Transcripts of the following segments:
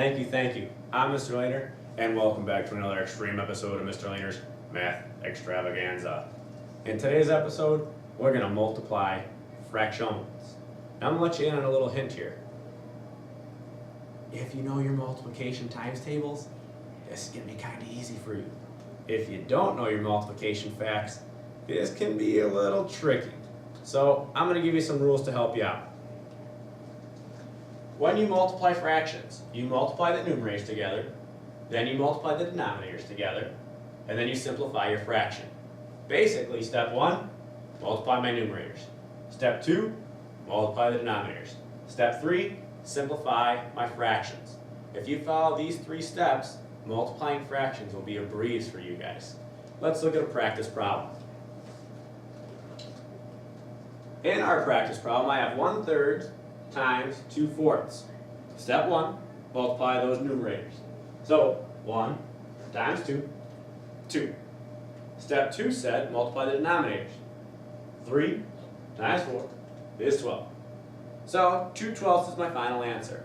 Thank you. I'm Mr. Lehner, and welcome back to another extreme episode of Mr. Lehner's Math Extravaganza. In today's episode, we're going to multiply fractions. Now I'm going to let you in on a little hint here. If you know your multiplication times tables, this is going to be kind of easy for you. If you don't know your multiplication facts, this can be a little tricky. So I'm going to give you some rules to help you out. When you multiply fractions, you multiply the numerators together, then you multiply the denominators together, and then you simplify your fraction. Basically, step 1, multiply my numerators. Step 2, multiply the denominators. Step 3, simplify my fractions. If you follow these 3 steps, multiplying fractions will be a breeze for you guys. Let's look at a practice problem. In our practice problem, I have 1/3 times 2/4. Step 1, multiply those numerators. So 1 times 2, 2. Step 2 said multiply the denominators. 3 times 4 is 12. So 2/12 is my final answer.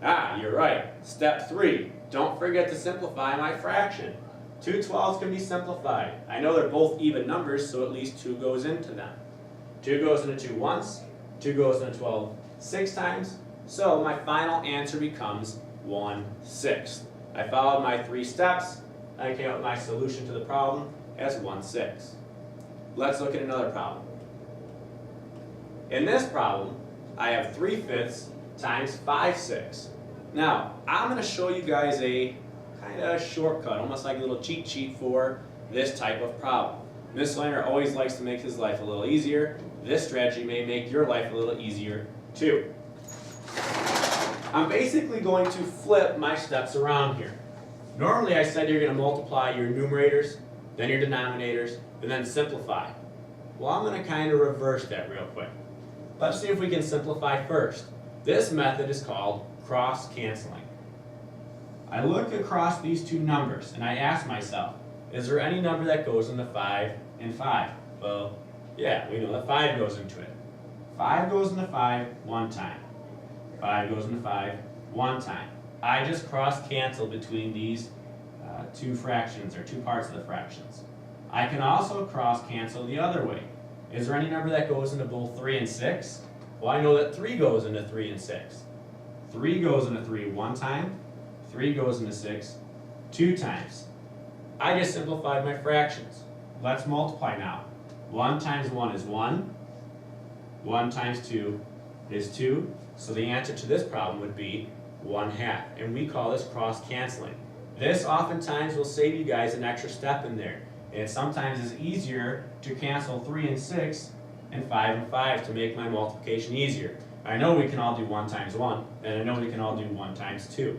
You're right. Step 3, don't forget to simplify my fraction. 2/12 can be simplified. I know they're both even numbers, so at least 2 goes into them. 2 goes into 2 once, 2 goes into 12 6 times, so my final answer becomes 1/6. I followed my 3 steps, and I came up with my solution to the problem as 1/6. Let's look at another problem. In this problem, I have 3/5 times 5/6. Now, I'm going to show you guys a kind of shortcut, almost like a little cheat sheet for this type of problem. Mr. Lehner always likes to make his life a little easier. This strategy may make your life a little easier too. I'm basically going to flip my steps around here. Normally I said you're going to multiply your numerators, then your denominators, and then simplify. Well, I'm going to kind of reverse that real quick. Let's see if we can simplify first. This method is called cross-canceling. I look across these 2 numbers and I ask myself, is there any number that goes into 5 and 5? Well, yeah, we know that 5 goes into it. 5 goes into 5 one time. 5 goes into 5 one time. I just cross-cancel between these 2 fractions, or 2 parts of the fractions. I can also cross-cancel the other way. Is there any number that goes into both 3 and 6? Well, I know that 3 goes into 3 and 6. 3 goes into 3 one time. 3 goes into 6 2 times. I just simplified my fractions. Let's multiply now. 1 times 1 is 1. 1 times 2 is 2. So the answer to this problem would be 1/2. And we call this cross-canceling. This oftentimes will save you guys an extra step in there. And sometimes it's easier to cancel 3 and 6 and 5 and 5 to make my multiplication easier. I know we can all do 1 times 1, and I know we can all do 1 times 2.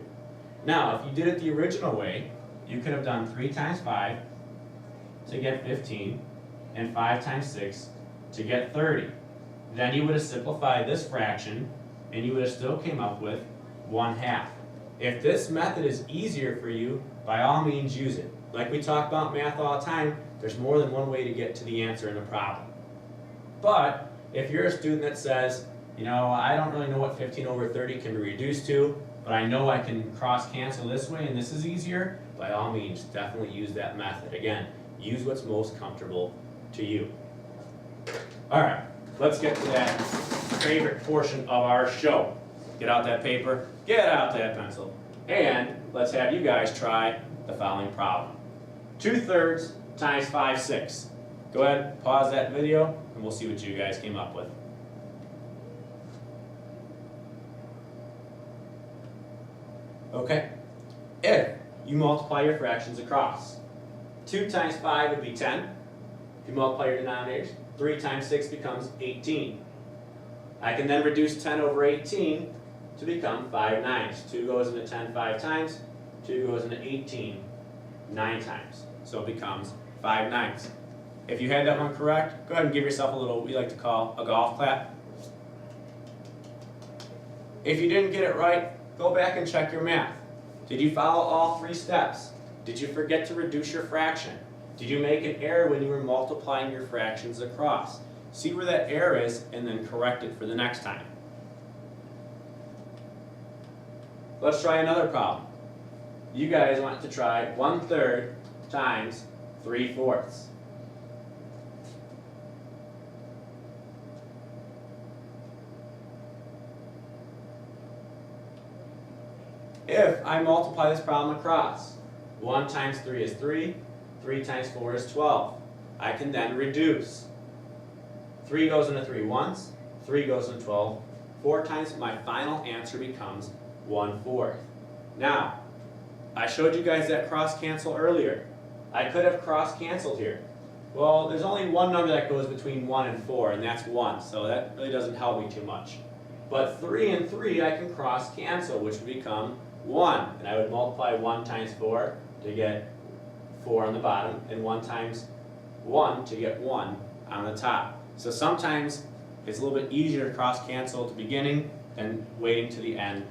Now, if you did it the original way, you could have done 3 times 5 to get 15, and 5 times 6 to get 30. Then you would have simplified this fraction, and you would have still came up with 1/2. If this method is easier for you, by all means use it. Like we talk about math all the time, there's more than one way to get to the answer in a problem. But if you're a student that says, you know, I don't really know what 15 over 30 can be reduced to, but I know I can cross-cancel this way and this is easier, by all means, definitely use that method. Again, use what's most comfortable to you. Alright, let's get to that favorite portion of our show. Get out that paper, get out that pencil, and let's have you guys try the following problem. 2/3 times 5/6. Go ahead, pause that video, and we'll see what you guys came up with. Okay, if you multiply your fractions across, 2 times 5 would be 10. If you multiply your denominators, 3 times 6 becomes 18. I can then reduce 10 over 18 to become 5 nines. 2 goes into 10 5 times, 2 goes into 18 9 times. So it becomes 5 nines. If you had that one correct, go ahead and give yourself a little, we like to call a golf clap. If you didn't get it right, go back and check your math. Did you follow all 3 steps? Did you forget to reduce your fraction? Did you make an error when you were multiplying your fractions across? See where that error is and then correct it for the next time. Let's try another problem. You guys want to try 1/3 times 3/4. If I multiply this problem across, 1 times 3 is 3, 3 times 4 is 12. I can then reduce. 3 goes into 3 once, 3 goes into 12, 4 times, my final answer becomes 1/4. Now, I showed you guys that cross cancel earlier. I could have cross canceled here. Well, there's only one number that goes between 1 and 4, and that's 1, so that really doesn't help me too much. But 3 and 3 I can cross cancel, which would become 1, and I would multiply 1 times 4 to get 4 on the bottom, and 1 times 1 to get 1 on the top. So sometimes it's a little bit easier to cross cancel at the beginning than waiting to the end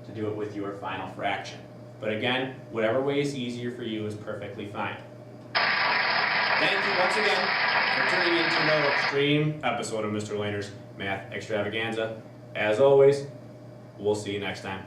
to do it with your final fraction. But again, whatever way is easier for you is perfectly fine. Thank you once again for tuning in to another extreme episode of Mr. Lehner's Math Extravaganza. As always, we'll see you next time.